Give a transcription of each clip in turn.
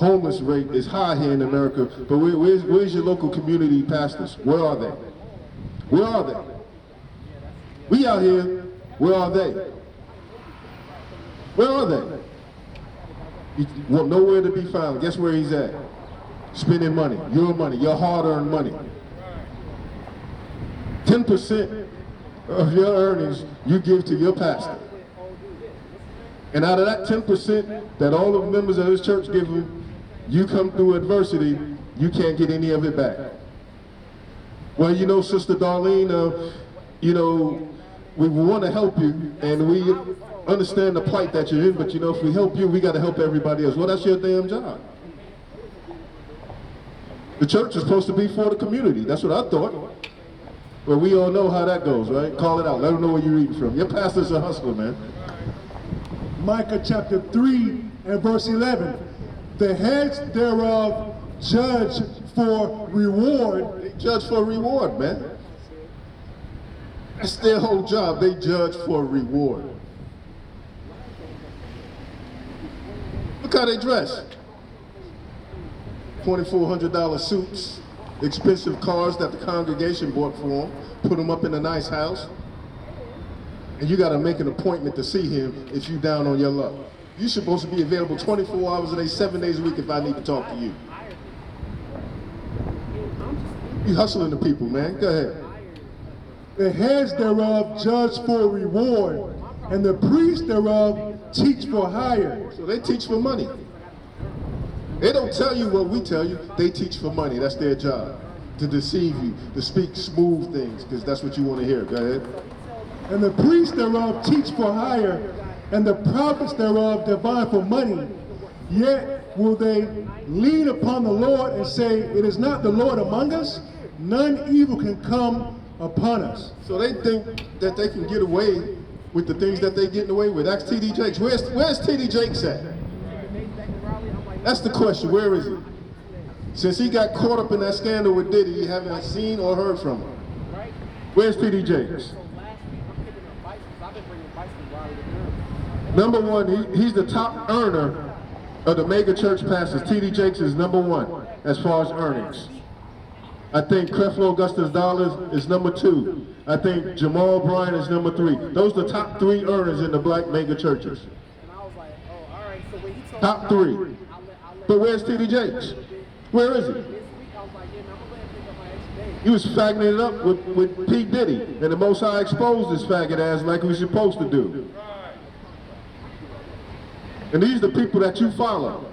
homeless rate is high here in America, but where's your local community pastors? Where are they? Where are they? We out here, where are they? Where are they? Well, nowhere to be found. Guess where he's at? Spending money, your hard-earned money. 10% of your earnings you give to your pastor. And out of that 10% that all of the members of his church give him, you come through adversity, you can't get any of it back. Well, you know, Sister Darlene, you know, we want to help you, and we understand the plight that you're in, but you know, if we help you, we got to help everybody else. Well, that's your damn job. The church is supposed to be for the community. That's what I thought. But we all know how that goes, right? Call it out. Let them know where you're reading from. Your pastor's a hustler, man. Micah chapter 3 and verse 11. The heads thereof judge for reward. They judge for reward, man. That's their whole job. They judge for reward. Look how they dress. $2,400 suits, expensive cars that the congregation bought for them, put them up in a nice house. And you got to make an appointment to see him if you down on your luck. You're supposed to be available 24 hours a day, 7 days a week if I need to talk to you. You hustling the people, man. Go ahead. The heads thereof judge for reward, and the priests thereof teach for hire. So they teach for money. They don't tell you what we tell you. They teach for money. That's their job. To deceive you, to speak smooth things, because that's what you want to hear. Go ahead. And the priests thereof teach for hire, and the prophets thereof divine for money. Yet will they lean upon the Lord and say, it is not the Lord among us? None evil can come upon us. So they think that they can get away with the things that they're getting away with. That's T.D. Jakes. Where's T.D. Jakes at? That's the question. Where is he? Since he got caught up in that scandal with Diddy, you haven't seen or heard from him. Where's T.D. Jakes? Number one, he's the top earner of the mega church pastors. T.D. Jakes is number one as far as earnings. I think Creflo Augustus Dollars is number two. I think Jamal Bryant is number three. Those are the top three earners in the black mega churches. Top three. But where's T.D. Jakes? Where is he? He was faggoting it up with P. Diddy, and the Most High exposed this faggot ass like we're supposed to do. And these are the people that you follow.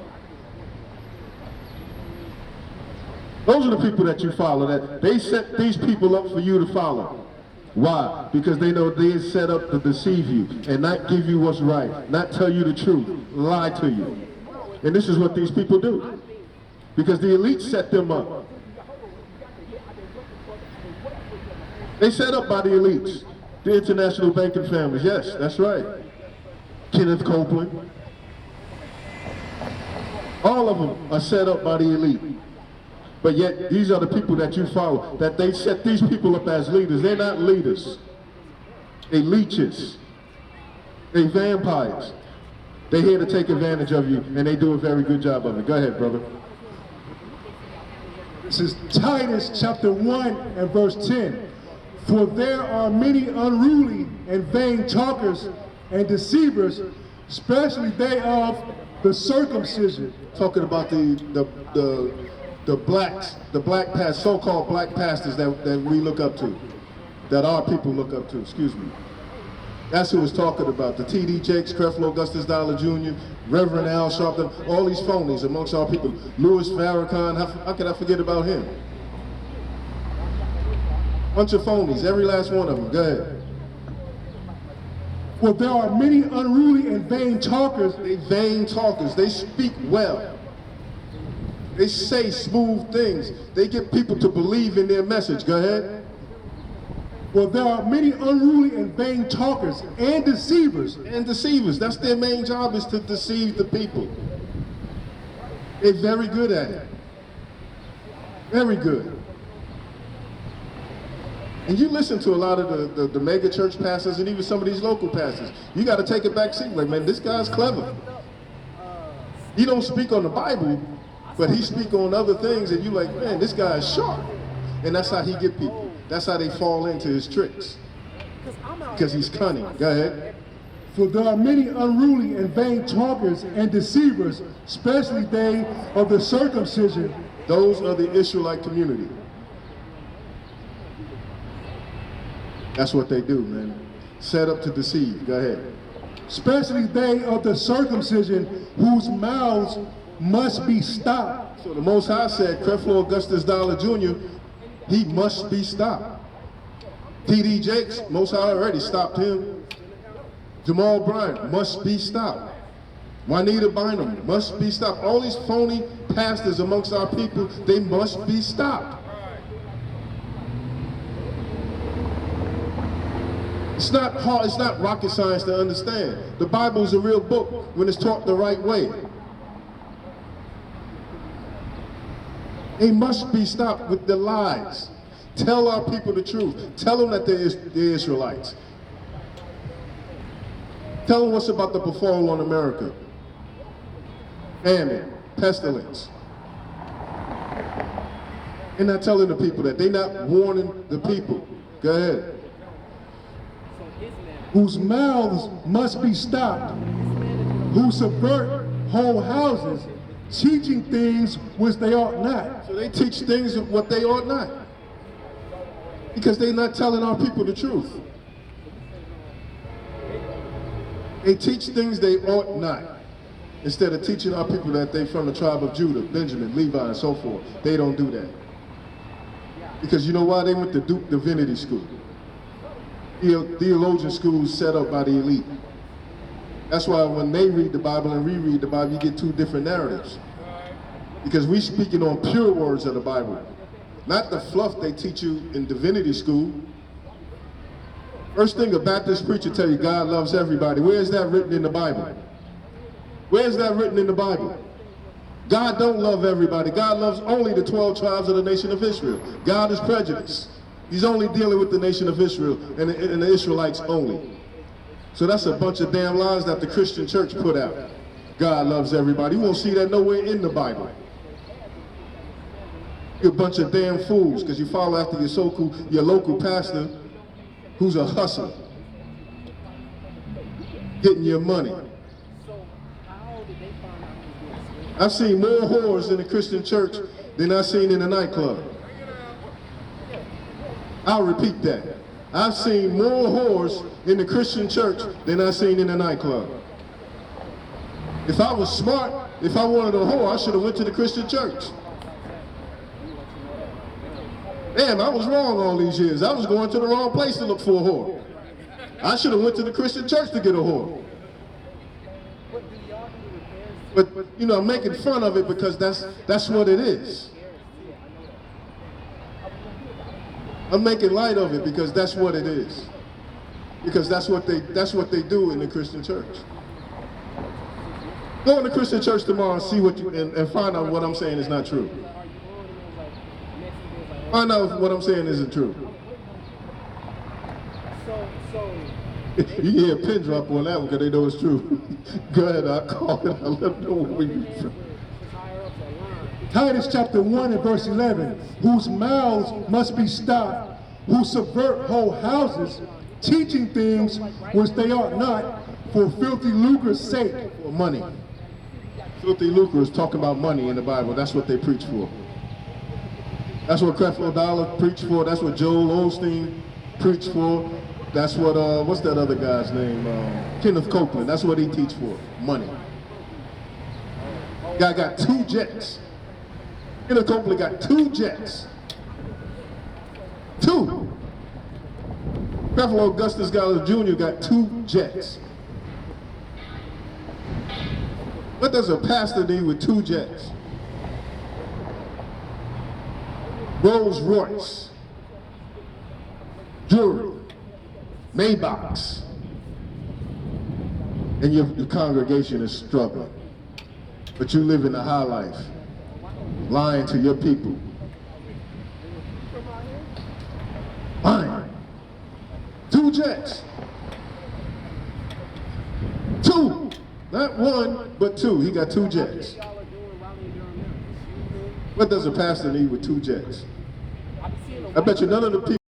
Those are the people that you follow, that they set these people up for you to follow. Why? Because they know they're set up to deceive you and not give you what's right, not tell you the truth, lie to you. And this is what these people do. Because the elite set them up. They set up by the elites, the international banking families. Yes, that's right. Kenneth Copeland. All of them are set up by the elite. But yet, these are the people that you follow, that they set these people up as leaders. They're not leaders. They leeches. They vampires. They're here to take advantage of you, and they do a very good job of it. Go ahead, brother. This is Titus chapter 1 and verse 10. For there are many unruly and vain talkers and deceivers, especially they of the circumcision. Talking about the black pastors, so-called black pastors that we look up to, that our people look up to, excuse me. That's who it's talking about. The T.D. Jakes, Creflo Augustus Dollar Jr., Reverend Al Sharpton, all these phonies amongst our people. Louis Farrakhan, how could I forget about him? Bunch of phonies, every last one of them. Go ahead. For there are many unruly and vain talkers. They vain talkers. They speak well. They say smooth things. They get people to believe in their message. Go ahead. Well, there are many unruly and vain talkers and deceivers. And deceivers. That's their main job, is to deceive the people. They're very good at it. Very good. And you listen to a lot of the mega church pastors and even some of these local pastors. You got to take a back seat. Like, man, this guy's clever. He don't speak on the Bible, but he speak on other things, and you like, man, this guy is sharp. And that's how he get people. That's how they fall into his tricks. Because he's cunning. Go ahead. For there are many unruly and vain talkers and deceivers, especially they of the circumcision. Those are the Israelite community. That's what they do, man. Set up to deceive. Go ahead. Especially they of the circumcision, whose mouths must be stopped. So the Most High said, Creflo Augustus Dollar Jr., he must be stopped. T.D. Jakes, Most High already stopped him. Jamal Bryant must be stopped. Juanita Bynum must be stopped. All these phony pastors amongst our people, they must be stopped. It's not hard, it's not rocket science to understand. The Bible is a real book when it's taught the right way. They must be stopped with the lies. Tell our people the truth. Tell them that they're Israelites. Tell them what's about to befall on America. Famine, pestilence. They're not telling the people that. They're not warning the people. Go ahead. Whose mouths must be stopped, who subvert whole houses, teaching things which they ought not. So they teach things of what they ought not. Because they're not telling our people the truth. They teach things they ought not. Instead of teaching our people that they're from the tribe of Judah, Benjamin, Levi, and so forth. They don't do that. Because you know why? They went to Duke Divinity School. Theologian schools set up by the elite. That's why when they read the Bible and reread the Bible, you get two different narratives. Because we speaking on pure words of the Bible. Not the fluff they teach you in divinity school. First thing a Baptist preacher tell you, God loves everybody. Where is that written in the Bible? Where is that written in the Bible? God don't love everybody. God loves only the 12 tribes of the nation of Israel. God is prejudiced. He's only dealing with the nation of Israel and the Israelites only. So that's a bunch of damn lies that the Christian church put out. God loves everybody. You won't see that nowhere in the Bible. You're a bunch of damn fools because you follow after your local pastor who's a hustler, getting your money. I've seen more whores in the Christian church than I've seen in a nightclub. I'll repeat that. I've seen more whores in the Christian church than I've seen in a nightclub. If I was smart, if I wanted a whore, I should have went to the Christian church. Damn, I was wrong all these years. I was going to the wrong place to look for a whore. I should have went to the Christian church to get a whore. But you know, I'm making fun of it because that's what it is. I'm making light of it because that's what it is. Because that's what they do in the Christian church. Go in the Christian church tomorrow and see and find out what I'm saying is not true. Find out if what I'm saying isn't true. You can hear a pin drop on that one because they know it's true. Go ahead, I'll call it. I'll let them know what we do. Titus chapter 1 and verse 11, whose mouths must be stopped, who subvert whole houses, teaching things which they ought not, for filthy lucre's sake. For money. Filthy lucre is talking about money in the Bible. That's what they preach for. That's what Creflo Dollar preached for. That's what Joel Osteen preached for. That's what, what's that other guy's name? Kenneth Copeland. That's what he teach for. Money. Guy got 2 jets. Kenneth Copeland got 2 jets. 2. Creflo Augustus Dollar Jr. got 2 jets. What does a pastor need with 2 jets? Rolls Royce, jewelry, Maybachs, and your congregation is struggling. But you live in the high life, lying to your people. Lying. 2 jets. 2. Not one, but two. He got 2 jets. What does a pastor need with 2 jets? I bet you none of the people